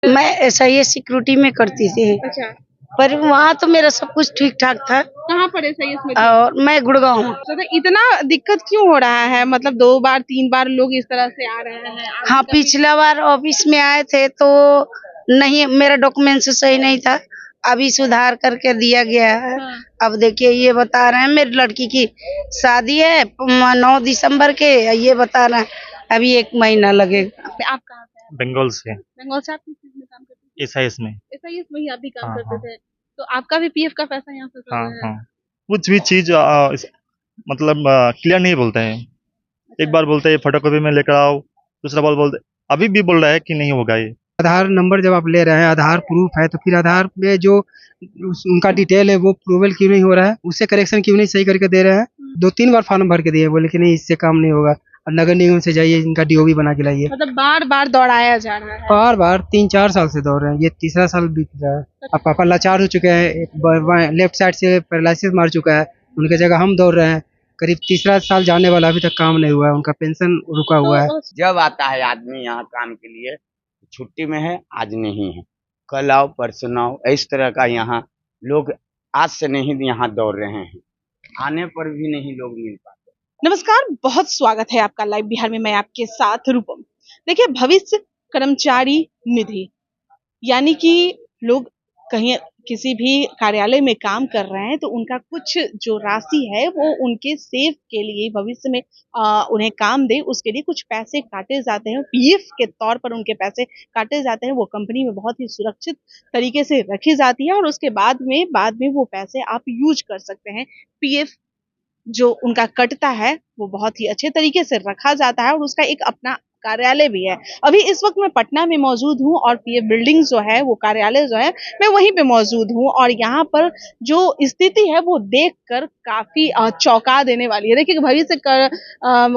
मैं SIA security में करती थी, अच्छा, पर वहाँ तो मेरा सब कुछ ठीक ठाक था। कहाँ पर है सही इसमें? और मैं गुड़गांव हूँ। तो इतना दिक्कत क्यों हो रहा है? मतलब 2 बार 3 बार लोग इस तरह से आ रहे हैं। हाँ, पिछला बार ऑफिस में आए थे तो नहीं, मेरा डॉक्यूमेंट सही नहीं था। अभी सुधार करके दिया गया है। हाँ। अब देखिए, ये बता रहे हैं मेरी लड़की की शादी है 9 दिसंबर के, ये बता रहे हैं अभी 1 महीना लगेगा। आप कहाँ से हैं? बंगाल से। बंगाल से। आप किस चीज में काम करते थे? एसआईएस में। SIS में ही आप भी काम हाँ, करते हाँ। थे। तो आपका भी PF का पैसा यहाँ से हाँ, चल रहा है? हाँ। कुछ भी चीज मतलब क्लियर नहीं बोलते हैं। एक बार बोलते हैं फोटोकॉपी में लेकर आओ, दूसरा बार बोलते अभी भी बोल रहा है कि नहीं होगा ये। आधार नंबर जब आप ले रहे हैं, आधार प्रूफ है, तो फिर आधार में जो उनका डिटेल है वो प्रूवल क्यों नहीं हो रहा है? उससे करेक्शन क्यों नहीं सही करके दे रहे हैं? 2-3 बार फॉर्म भर के दिए, बोले कि नहीं इससे काम नहीं होगा, और नगर निगम से जाइए, इनका DOB बना के लाइए। मतलब बार बार दौड़ाया जा रहा है। बार बार 3-4 साल से दौड़ रहे हैं, ये तीसरा साल बीत रहा है। अब पापा लाचार हो चुके हैं, लेफ्ट साइड से पैरालिसिस मार चुका है, उनके जगह हम दौड़ रहे हैं। करीब तीसरा साल जाने वाला, अभी तक काम नहीं हुआ है, उनका पेंशन रुका हुआ है। जब आता है आदमी यहाँ काम के लिए, छुट्टी में है, आज नहीं है, कल आओ परसों आओ, इस तरह का यहाँ लोग आज से नहीं यहाँ दौड़ रहे हैं, आने पर भी नहीं लोग मिल पाते। नमस्कार, बहुत स्वागत है आपका लाइव बिहार में। मैं आपके साथ रूपम। देखिए, भविष्य कर्मचारी निधि यानी कि लोग कहीं किसी भी कार्यालय में काम कर रहे हैं तो उनका कुछ जो राशि है वो उनके सेव के लिए भविष्य में उन्हें काम दे, उसके लिए कुछ पैसे काटे जाते हैं। PF के तौर पर उनके पैसे काटे जाते हैं। वो कंपनी में बहुत ही सुरक्षित तरीके से रखी जाती है और उसके बाद में वो पैसे आप यूज कर सकते हैं। PF जो उनका कटता है वो बहुत ही अच्छे तरीके से रखा जाता है और उसका एक अपना कार्यालय भी है। अभी इस वक्त मैं पटना में मौजूद हूँ और PF बिल्डिंग जो है, वो कार्यालय जो है, मैं वहीं पे मौजूद हूँ और यहाँ पर जो स्थिति है वो देखकर काफी चौंका देने वाली है। देखिए,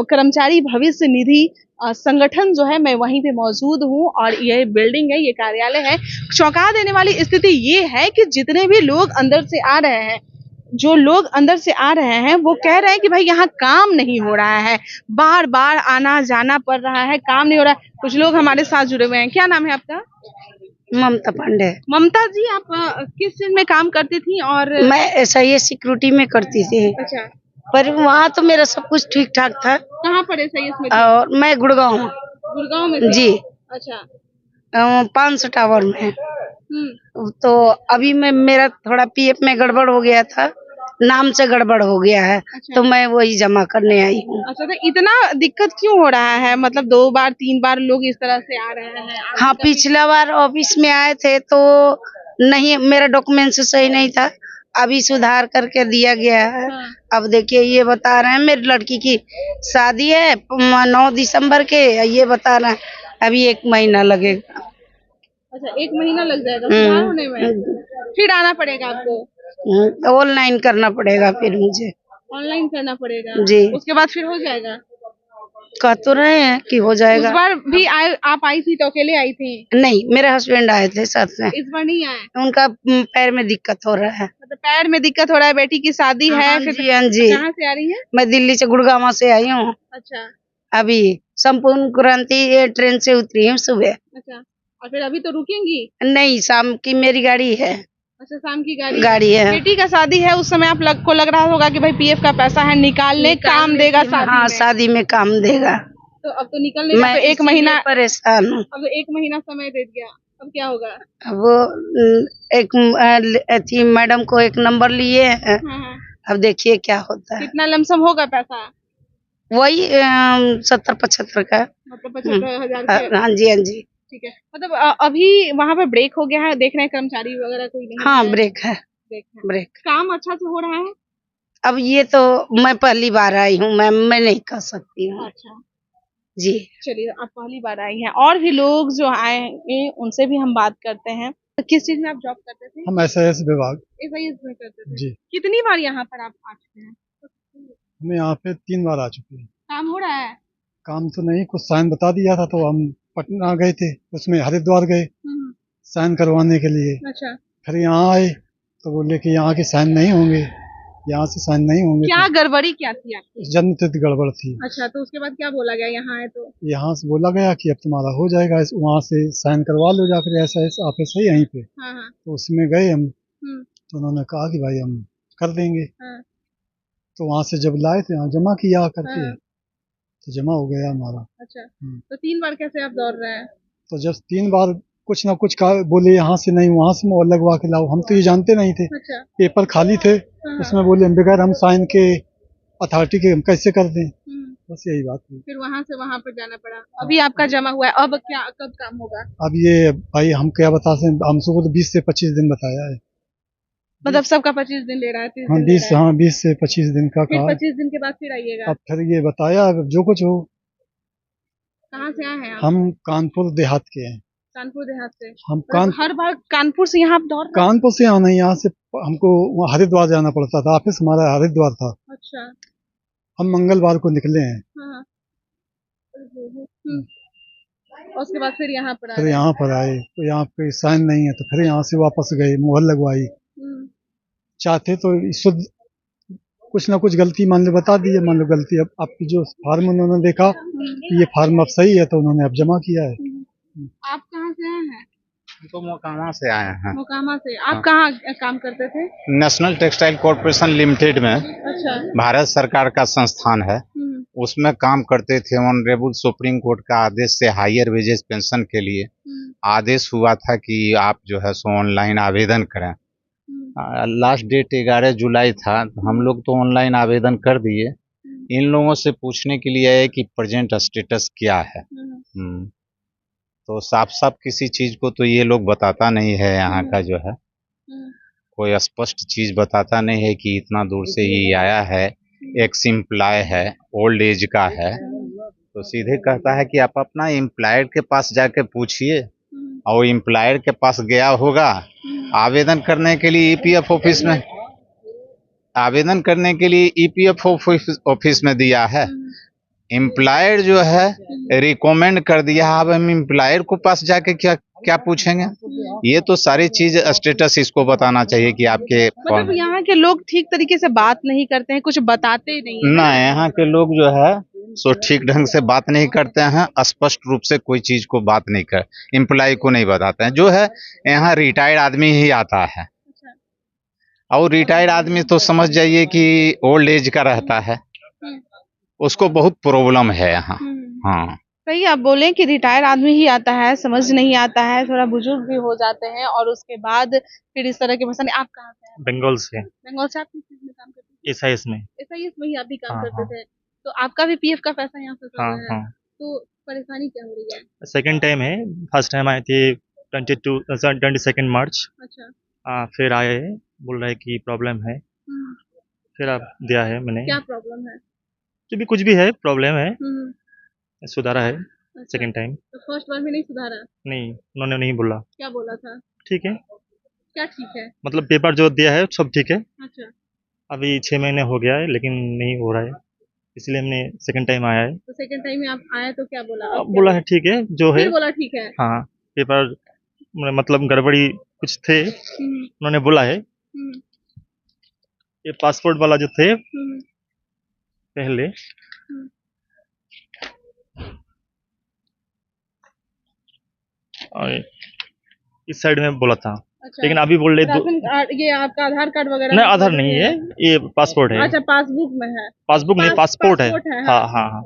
कर्मचारी भविष्य निधि संगठन जो है, मैं वहीं पे मौजूद हूँ और ये बिल्डिंग है, ये कार्यालय है। चौंका देने वाली स्थिति ये है कि जितने भी लोग अंदर से आ रहे हैं, जो लोग अंदर से आ रहे हैं वो कह रहे हैं कि भाई यहाँ काम नहीं हो रहा है, बार बार आना जाना पड़ रहा है, काम नहीं हो रहा है। कुछ लोग हमारे साथ जुड़े हुए हैं। क्या नाम है आपका? ममता पांडे। ममता जी, आप किस चीज में काम करती थी? और मैं SIA सिक्योरिटी में करती थी, अच्छा, पर वहाँ तो मेरा सब कुछ ठीक ठाक था। कहाँ पर है सही इसमें? और मैं गुड़गांव हूँ। गुड़गांव में जी। अच्छा। 500 टावर में। हम्म। तो अभी मेरा थोड़ा PF में गड़बड़ हो गया था, नाम से गड़बड़ हो गया है। अच्छा। तो मैं वही जमा करने आई हूँ। अच्छा, तो इतना दिक्कत क्यों हो रहा है? मतलब 2 बार 3 बार लोग इस तरह से आ रहे हैं। हाँ, पिछला बार ऑफिस में आए थे तो नहीं, मेरा डॉक्यूमेंट सही नहीं था। अभी सुधार करके दिया गया है। हाँ। अब देखिए, ये बता रहे हैं मेरी लड़की की शादी है 9 दिसंबर के, ये बता रहे हैं अभी 1 महीना लगेगा। अच्छा, 1 महीना लग जाएगा सुधार होने में? फिर आना पड़ेगा आपको? ऑनलाइन करना पड़ेगा फिर मुझे। ऑनलाइन करना पड़ेगा जी। उसके बाद फिर हो जाएगा? कह तो रहे हैं कि हो जाएगा। उस बार भी आप आई थी तो अकेले आई थी? नहीं, मेरे हस्बैंड आए थे साथ में। इस बार नहीं आए? उनका पैर में दिक्कत हो रहा है। मतलब पैर में दिक्कत हो रहा है, बेटी की शादी है। हाँ फिर जी, हाँ जी। कहाँ से आ रही है? मैं दिल्ली से गुड़गांव से आई हूँ। अच्छा। अभी संपूर्ण क्रांति ट्रेन से उतरी हूँ सुबह। अच्छा, और फिर अभी तो रुकेंगी? नहीं, शाम की मेरी गाड़ी है। अच्छा, शाम की गाड़ी है। बेटी का शादी है, उस समय आप को लग रहा होगा कि भाई PF का पैसा है, निकालने काम देगा शादी हाँ, में। शादी में काम देगा। तो अब तो निकलने का, तो 1 महीना परेशान हूँ। अब 1 महीना समय दे दिया, अब क्या होगा? अब एक मैडम को एक नंबर लिए हैं। हाँ। अब देखिए क्या होता है। कितना लमसम होगा पैसा? वही 70-75 का। मतलब 75,000? हाँ जी, हाँ जी। ठीक है। मतलब अभी वहाँ पे ब्रेक हो गया है, देख रहे हैं कर्मचारी वगैरह कोई नहीं? हाँ, ब्रेक है। ब्रेक। काम अच्छा से हो रहा है? अब ये तो मैं पहली बार आई हूँ मैम, मैं नहीं कह सकती हूँ। अच्छा जी। चलिए, आप पहली बार आई हैं। और भी लोग जो आएंगे उनसे भी हम बात करते हैं। तो किस चीज में आप जॉब करते थे? हम SIS विभाग। SIS में करते थे? जी। कितनी बार यहाँ पर आप आ चुके हैं? हम यहाँ पे 3 बार आ चुके हैं। काम हो रहा है? काम तो नहीं, कुछ साइन बता दिया था तो हम पटना गए थे, उसमें हरिद्वार गए साइन करवाने के लिए। अच्छा। फिर यहाँ आए तो बोले कि यहाँ के साइन नहीं होंगे, यहाँ से साइन नहीं होंगे क्या गड़बड़ी क्या थी आपकी? तो जन्मतिथि गड़बड़ थी। अच्छा, तो उसके बाद क्या बोला गया यहाँ है तो? यहाँ से बोला गया कि अब तुम्हारा हो जाएगा, वहाँ से साइन करवा लो जाकर, ऐसा ऐसा ऑफिस है यहीं पे। हाँ हाँ। तो उसमें गए हम, हम्म, तो उन्होंने कहा कि भाई हम कर देंगे। हाँ, तो वहाँ से जब लाए थे यहाँ जमा किया करके, हाँ। तो जमा हो गया हमारा। अच्छा, तो 3 बार कैसे आप दौड़ रहे हैं? तो जब 3 बार कुछ ना कुछ कहा, बोले यहाँ से नहीं वहाँ से मोहर लगवा के लाओ, हम तो ये जानते नहीं थे, अच्छा, पेपर खाली थे, हाँ, उसमें बोले बगैर हम साइन के अथॉरिटी के हम कैसे कर दें। हम्म। बस यही बात हुई। फिर वहां से वहां पर जाना पड़ा। अभी आपका जमा हुआ है, अब क्या कब काम होगा? अब ये भाई हम क्या बता सकते, हमसे को तो 20 से 25 दिन बताया है। मतलब सबका 25 दिन ले रहा है, 30 हाँ दिन ले 20 रहा है। हाँ 20 से 25 दिन का फिर कहा। 25 दिन के बाद फिर आइएगा। अब फिर ये बताया अब जो कुछ हो। कहाँ से आए हैं आप? हम कानपुर देहात के हैं। कानपुर देहात से? हम मतलब हर बार कानपुर से यहाँ आप दौड़ रहे हैं? कानपुर से आना, यहाँ से हमको वहाँ हरिद्वार जाना पड़ता था, ऑफिस हमारा हरिद्वार था। अच्छा, हम मंगलवार को निकले हैं, हाँ। और उसके बाद फिर यहाँ पर आ फिर गए। यहाँ पर आए तो यहाँ पे साइन नहीं है, तो फिर यहाँ से वापस गए, मुहर लगवाई। हम्म, चाहते तो शुद्ध कुछ ना कुछ गलती मान लो बता दी है, मान लो गलती अब आपकी जो फार्म उन्होंने देखा कि ये फार्म अब सही है, तो उन्होंने अब जमा किया है। आप कहाँ से आए हैं? तो मोकामा से आए हैं। मोकामा से। आप कहाँ काम करते थे? नेशनल टेक्सटाइल कॉरपोरेशन लिमिटेड में अच्छा, भारत सरकार का संस्थान है, उसमें काम करते थे। ऑनरेबल सुप्रीम कोर्ट का आदेश से हायर वेजेस पेंशन के लिए आदेश हुआ था कि आप जो है सो ऑनलाइन आवेदन करें। लास्ट डेट 11 जुलाई था, तो हम लोग तो ऑनलाइन आवेदन कर दिए। इन लोगों से पूछने के लिए है कि प्रेजेंट स्टेटस क्या है। तो साफ साफ किसी चीज को तो ये लोग बताता नहीं है, यहाँ का जो है कोई स्पष्ट चीज बताता नहीं है कि इतना दूर से ये आया है, एक्स एम्प्लॉय है, ओल्ड एज का है, तो सीधे कहता है कि आप अपना एम्प्लॉयर के पास जाके पूछिए। और एम्प्लॉयर के पास गया होगा आवेदन करने के लिए ईपीएफ ऑफिस में, आवेदन करने के लिए ईपीएफ ऑफिस में दिया है। एम्प्लॉयर जो है रिकमेंड कर दिया, अब हम एम्प्लॉयर को पास जाके क्या क्या पूछेंगे। ये तो सारी चीज स्टेटस इसको बताना चाहिए कि आपके मतलब यहाँ के लोग ठीक तरीके से बात नहीं करते हैं, कुछ बताते नहीं हैं। ना, यहाँ के लोग जो है सो ठीक ढंग से बात नहीं करते हैं, स्पष्ट रूप से कोई चीज को बात नहीं कर, एम्प्लॉय को नहीं बताते हैं। जो है यहाँ रिटायर्ड आदमी ही आता है, और रिटायर्ड आदमी तो समझ जाइए कि ओल्ड एज का रहता है, उसको बहुत प्रॉब्लम है यहाँ। हाँ सही आप बोले कि रिटायर आदमी ही आता है, समझ नहीं आता है, थोड़ा बुजुर्ग भी हो जाते हैं, और उसके बाद फिर इस तरह के मसले। आप कहाँ से हैं? बंगाल से। बंगाल से। आप किस चीज में काम करते थे? एसआईएस में। एसआईएस में ही आप भी काम हाँ, करते थे, तो आपका भी पीएफ का पैसा यहाँ से चल हाँ रहा है, हाँ। तो परेशानी क्या हो रही है? सेकंड टाइम है, फर्स्ट टाइम आए थे 22 मार्च। अच्छा, फिर आए, बोल रहे हैं कि प्रॉब्लम है, फिर आप दिया है मैंने। क्या प्रॉब्लम है? जो भी कुछ भी है प्रॉब्लम है, सुधारा है अच्छा, सेकंड टाइम। तो फर्स्ट बार में नहीं सुधारा? नहीं, उन्होंने नहीं बोला। क्या बोला था? ठीक है, क्या ठीक है? मतलब पेपर जो दिया है सब ठीक है। अच्छा, अभी 6 महीने हो गया है लेकिन नहीं हो रहा है, इसलिए हमने सेकंड टाइम आया है। तो सेकंड टाइम में आप आए तो क्या बोला? अब बोला है ठीक है जो है। फिर बोला ठीक है। हाँ, पेपर मतलब गड़बड़ी कुछ थे, उन्होंने बोला है। ये पासपोर्ट वाला जो थे पहले, और इस साइड में बोला था। अच्छा, लेकिन अभी बोल रहे राशन कार्ड, ये आपका आधार कार्ड वगैरह? नहीं, आधार नहीं है, ये पासपोर्ट है। अच्छा, पासबुक में है? पासबुक नहीं, पासपोर्ट है। हाँ। हाँ हाँ हाँ।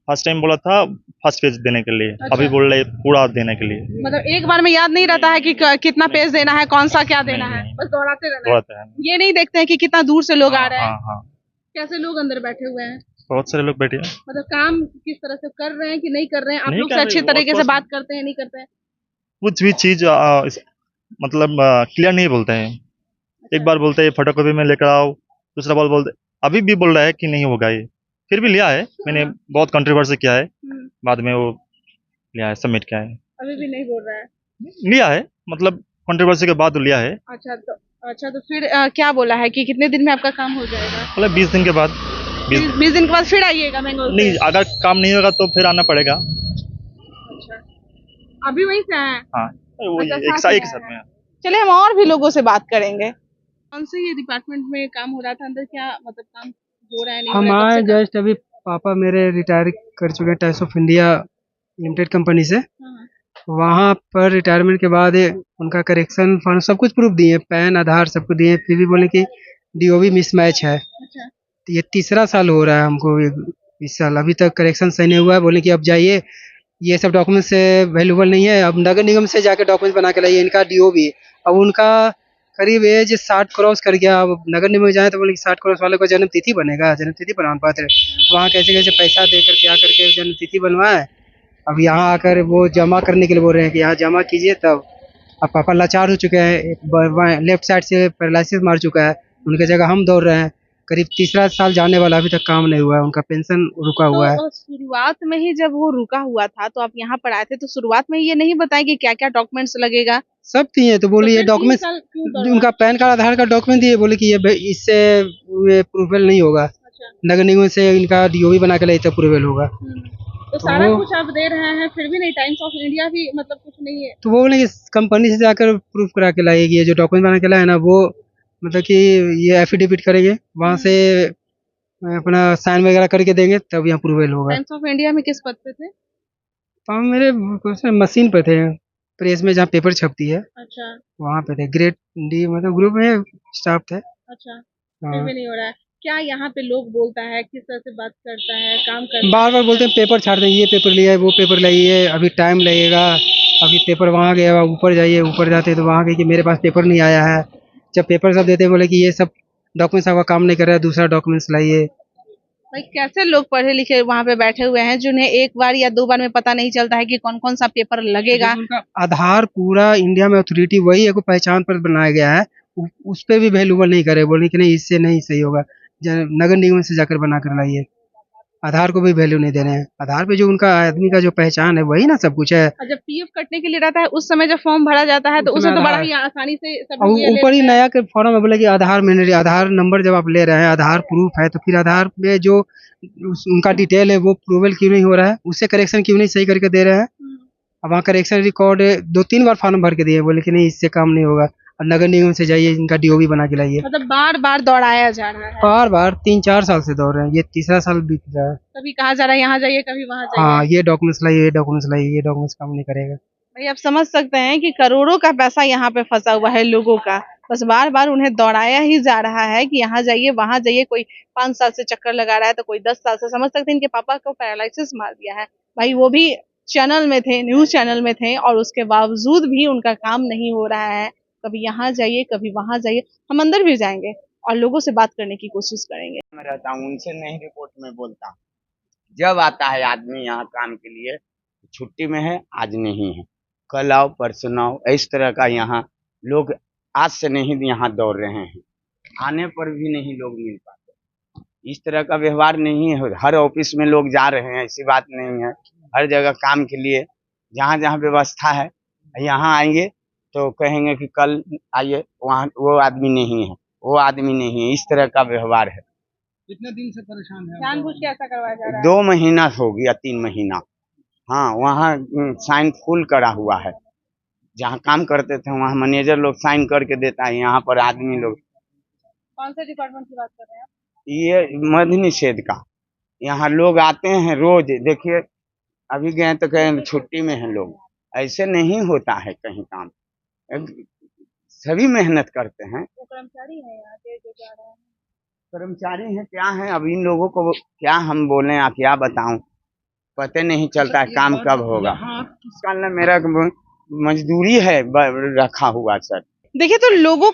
फर्स्ट टाइम बोला था फर्स्ट पेज देने के लिए, अच्छा। अभी बोल रहे पूरा देने के लिए। मतलब एक बार में याद नहीं रहता है कि कितना पेज देना है, कौन सा क्या देना है, नहीं। बस दौड़ाते रहना है। दौड़ाते हैं। ये नहीं देखते हैं कि कितना दूर से लोग आ रहे हैं। हाँ हाँ, कैसे लोग अंदर बैठे हुए हैं? बहुत सारे लोग बैठे हैं। मतलब काम किस तरह से कर रहे हैं कि नहीं कर रहे हैं? आप नहीं लोग कर से रहे, अच्छी वो तरीके से आपको- बात करते हैं नहीं करते हैं? कुछ भी चीज मतलब क्लियर नहीं बोलते हैं। एक बार बोलते हैं फोटोकॉपी में लेकर आओ, दूसरा बार बोलते, अभी भी बोल रहा है कि नहीं होगा ये। फिर भी लिया है मैंने, बहुत कंट्रोवर्सी किया है, बाद में वो लिया है, सबमिट किया है। अभी भी नहीं बोल रहा है? लिया है, मतलब कंट्रोवर्सी के बाद लिया है। अच्छा तो फिर क्या बोला है कि कितने दिन में आपका काम हो जाएगा? मतलब 20 दिन के बाद। 20 दिन के बाद फिर आइएगा बेंगलोर से? नहीं, अगर काम नहीं होगा तो फिर आना पड़ेगा। अच्छा, अभी वहीं से आए हैं? हाँ, वो अच्छा, एक साथ एक में साथ में। चलिए हम और भी लोगों से बात करेंगे। कौन से ये डिपार्टमेंट में काम हो रहा था अंदर, क्या मतलब काम हो रहा है नहीं हो हम रहा है, कब आए से काम? जस्ट अभी, पापा मेरे रिटायर कर चुके हैं times of India limited company से। हाँ, वहाँ पर रिटायरमेंट के बाद उनका करेक्शन फॉर्म सब कुछ प्रूफ दिए, पैन आधार सबको दिए, फिर भी बोले कि डीओबी मिसमैच है। अच्छा। तो ये तीसरा साल हो रहा है हमको इस साल अभी तक करेक्शन सही नहीं हुआ है। बोले कि अब जाइए, ये सब डॉक्यूमेंट से वैल्यूबल नहीं है, अब नगर निगम से जाके डॉक्यूमेंट बना के लाइए इनका डीओबी। अब उनका करीब एज 60 क्रॉस कर गया, अब नगर निगम में जाए तो बोले कि 60 क्रॉस वाले को जन्म तिथि बनेगा, जन्म तिथि प्रमाण पत्र वहाँ कैसे कैसे पैसा देकर क्या करके जन्म तिथि बनवाए। अब यहाँ आकर वो जमा करने के लिए बोल रहे हैं कि यहाँ जमा कीजिए तब। अब पापा लाचार हो चुके हैं, लेफ्ट साइड से पैरालिसिस मार चुका है, उनके जगह हम दौड़ रहे हैं। करीब तीसरा साल जाने वाला, अभी तक काम नहीं हुआ है, उनका पेंशन रुका हुआ है। तो शुरुआत में ही जब वो रुका हुआ था तो आप यहाँ पर आए थे, तो शुरुआत में ही ये नहीं बताया कि क्या क्या डॉक्यूमेंट्स लगेगा? सब दिए तो बोले ये डॉक्यूमेंट, उनका पैन कार्ड आधार कार्ड डॉक्यूमेंट दिए, बोले कि ये इससे ये प्रूवेल नहीं होगा, अच्छा। नगर निगम से इनका डीओबी बना के लाइए तब प्रूवेल होगा। तो सारा वो- कुछ आप दे रहे हैं फिर भी नहीं, टाइम्स ऑफ इंडिया भी मतलब कुछ नहीं है? तो वो बोले कि कंपनी से जाकर प्रूफ करा के लाइए कि ये जो डॉक्यूमेंट बना के लाए ना, वो मतलब कि ये एफिडेविट करेंगे, वहाँ से अपना साइन वगैरह करके देंगे तब यहाँ प्रूवेल होगा। टाइम्स ऑफ इंडिया में किस पद पे थे? तो हम मेरे मशीन पे थे, प्रेस में जहाँ पेपर छपती है अच्छा। वहाँ पे थे, ग्रेड डी मतलब ग्रुप में स्टाफ थे। अच्छा, फिर हाँ, भी नहीं हो रहा है। क्या यहाँ पे लोग बोलता है, किस तरह से बात करता है, काम करता बार बार बोलते हैं पेपर छाड़ दें, ये पेपर लिया है वो पेपर लाइए, अभी टाइम लगेगा, अभी पेपर वहाँ गया, ऊपर जाइए, ऊपर जाते तो वहाँ गए कि मेरे पास पेपर नहीं आया है। जब पेपर सब देते बोले कि ये सब डॉक्यूमेंट्स आपका काम नहीं कर रहा है, दूसरा डॉक्यूमेंट्स लाइए। भाई कैसे लोग पढ़े लिखे वहाँ पे बैठे हुए हैं जिन्हें एक बार या दो बार में पता नहीं चलता है कि कौन कौन सा पेपर लगेगा? उनका आधार पूरा इंडिया में अथॉरिटी वही है, को पहचान पत्र बनाया गया है, उस पे भी वैल्यूबल नहीं करे, बोले कि नहीं इससे नहीं सही होगा, नगर निगम से जाकर बना कर लाइए। आधार को भी वैल्यू नहीं दे रहे हैं, आधार पे जो उनका आदमी का जो पहचान है वही ना सब कुछ है। और जब पीएफ कटने के लिए रहता है उस समय जब फॉर्म भरा जाता है तो उस उसमें समय तो बड़ा आधार- ही आसानी से सब और लोग ये ले ऊपर ही लेते हैं। नया के फॉर्म में बोले कि आधार मैंने आधार नंबर जब आप ले रहे हैं, आधार प्रूफ है, तो फिर आधार में जो उनका डिटेल है वो प्रूवल क्यों नहीं हो रहा है, उससे करेक्शन क्यों नहीं सही करके दे रहे हैं। अब वहाँ करेक्शन रिकॉर्ड 2-3 बार फॉर्म भर के दिए, बोले कि नहीं इससे काम नहीं होगा, और नगर निगम से जाइए इनका डीओबी बना के लाइए। मतलब बार बार दौड़ाया जा रहा है। बार बार 3-4 साल से दौड़ रहे हैं, ये तीसरा साल बीत रहा है। कभी कहा जा रहा है यहाँ जाइए, कभी वहाँ जाइए। हाँ, ये डॉक्यूमेंट्स लाइए, ये डॉक्यूमेंट्स लाइए, ये डॉक्यूमेंट्स काम नहीं करेगा। भाई आप समझ सकते हैं कि करोड़ों का पैसा यहाँ पे फंसा हुआ है लोगों का, बस बार बार उन्हें दौड़ाया ही जा रहा है कि यहाँ जाइए वहाँ जाइए। कोई 5 साल से चक्कर लगा रहा है तो कोई 10 साल से। समझ सकते हैं इनके पापा को पैरालिसिस मार दिया है भाई, वो भी चैनल में थे, न्यूज चैनल में थे, और उसके बावजूद भी उनका काम नहीं हो रहा है। कभी यहाँ जाइए, कभी वहाँ जाइए। हम अंदर भी जाएंगे और लोगों से बात करने की कोशिश करेंगे। मैं रहता हूँ, उनसे नहीं रिपोर्ट में बोलता हूँ। जब आता है आदमी यहाँ काम के लिए, छुट्टी में है, आज नहीं है, कल आओ परसों आओ, इस तरह का यहाँ लोग आज से नहीं यहाँ दौड़ रहे हैं, आने पर भी नहीं लोग मिल पाते। इस तरह का व्यवहार नहीं है। हर ऑफिस में लोग जा रहे हैं, ऐसी बात नहीं है। हर जगह काम के लिए जहाँ जहाँ व्यवस्था है, यहाँ आएंगे तो कहेंगे कि कल आइए, वहाँ वो आदमी नहीं है, वो आदमी नहीं है। इस तरह का व्यवहार है। कितने दिन से परेशान है? जानबूझ के ऐसा करवाया जा रहा है। 2 महीना हो गया, 3 महीना। हाँ, वहाँ साइन फुल करा हुआ है। जहाँ काम करते थे वहाँ मैनेजर लोग साइन करके देता है, यहाँ पर आदमी लोग। कौन से डिपार्टमेंट की बात कर रहे हैं आप? ये मध्य निषेध का, यहाँ लोग आते हैं रोज। देखिए अभी गए तो कहें छुट्टी में हैं लोग, ऐसे नहीं होता है कहीं काम। सभी मेहनत करते हैं, वो कर्मचारी है यहाँ के जो जा रहे हैं। कर्मचारी हैं क्या हैं। अब इन लोगों को क्या हम बोलें या क्या बताऊं, पता नहीं चलता है काम कब होगा। कल ना मेरा मजदूरी है रखा हुआ सर। देखिए तो लोगों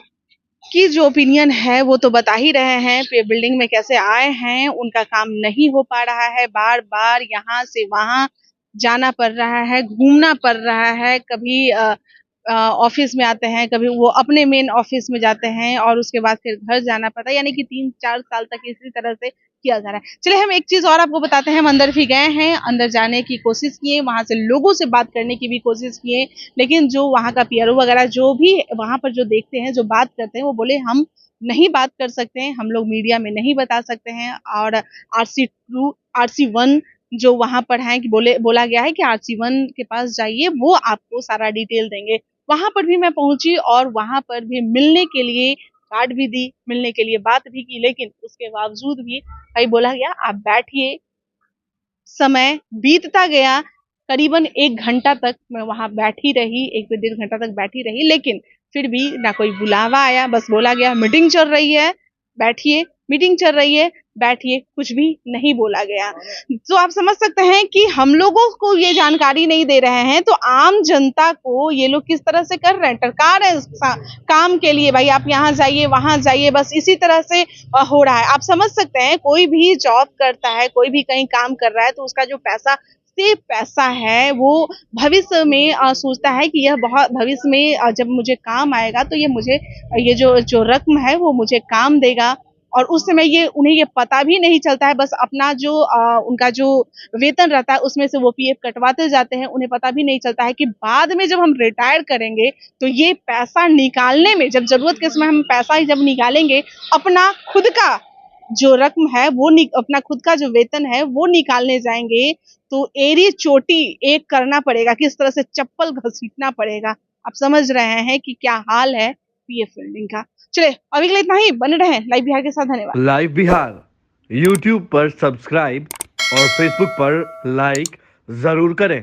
की जो ओपिनियन है वो तो बता ही रहे हैं, बिल्डिंग में कैसे आए हैं, उनका काम नहीं हो पा रहा है, बार बार यहाँ से वहाँ जाना पड़ रहा है, घूमना पड़ रहा है। कभी ऑफिस में आते हैं, कभी वो अपने मेन ऑफिस में जाते हैं और उसके बाद फिर घर जाना पड़ता है। यानी कि 3-4 साल तक इसी तरह से किया जा रहा है। चलिए हम एक चीज और आपको बताते हैं। हम अंदर भी गए हैं, अंदर जाने की कोशिश किए, वहां से लोगों से बात करने की भी कोशिश किए, लेकिन जो वहां का पीआरओ वगैरह जो भी वहां पर जो देखते हैं, जो बात करते हैं, वो बोले हम नहीं बात कर सकते हैं, हम लोग मीडिया में नहीं बता सकते हैं। और RC1 जो वहां पर है कि बोला गया है कि RC1 के पास जाइए, वो आपको सारा डिटेल देंगे। वहां पर भी मैं पहुंची और वहां पर भी मिलने के लिए कार्ड भी दी, मिलने के लिए बात भी की, लेकिन उसके बावजूद भी भाई बोला गया आप बैठिए। समय बीतता गया, करीबन 1 घंटा तक मैं वहां बैठी रही, 1 से 1.5 घंटा तक बैठी रही, लेकिन फिर भी ना कोई बुलावा आया। बस बोला गया मीटिंग चल रही है, बैठिए, मीटिंग चल रही है, बैठिए, कुछ भी नहीं बोला गया। तो आप समझ सकते हैं कि हम लोगों को ये जानकारी नहीं दे रहे हैं, तो आम जनता को ये लोग किस तरह से कर रहे हैं, टरका रहे हैं काम के लिए, भाई आप यहाँ जाइए वहां जाइए, बस इसी तरह से हो रहा है। आप समझ सकते हैं कोई भी जॉब करता है, कोई भी कहीं काम कर रहा है, तो उसका जो पैसा है वो भविष्य में सोचता है कि यह बहुत भविष्य में जब मुझे काम आएगा तो ये जो रकम है वो मुझे काम देगा। और उस समय उन्हें ये पता भी नहीं चलता है, बस अपना जो उनका जो वेतन रहता है उसमें से वो पीएफ कटवाते जाते हैं। उन्हें पता भी नहीं चलता है कि बाद में जब हम रिटायर करेंगे तो ये पैसा निकालने में, जब जरूरत के समय हम पैसा जब निकालेंगे, अपना खुद का जो रकम है वो अपना खुद का जो वेतन है वो निकालने जाएंगे तो एड़ी चोटी एक करना पड़ेगा, किस तरह से चप्पल घसीटना पड़ेगा। आप समझ रहे हैं कि क्या हाल है पीएफ फंडिंग का। चले अभी के लिए इतना ही, बने रहें लाइव बिहार के साथ। धन्यवाद। लाइव बिहार यूट्यूब पर सब्सक्राइब और फेसबुक पर लाइक जरूर करें।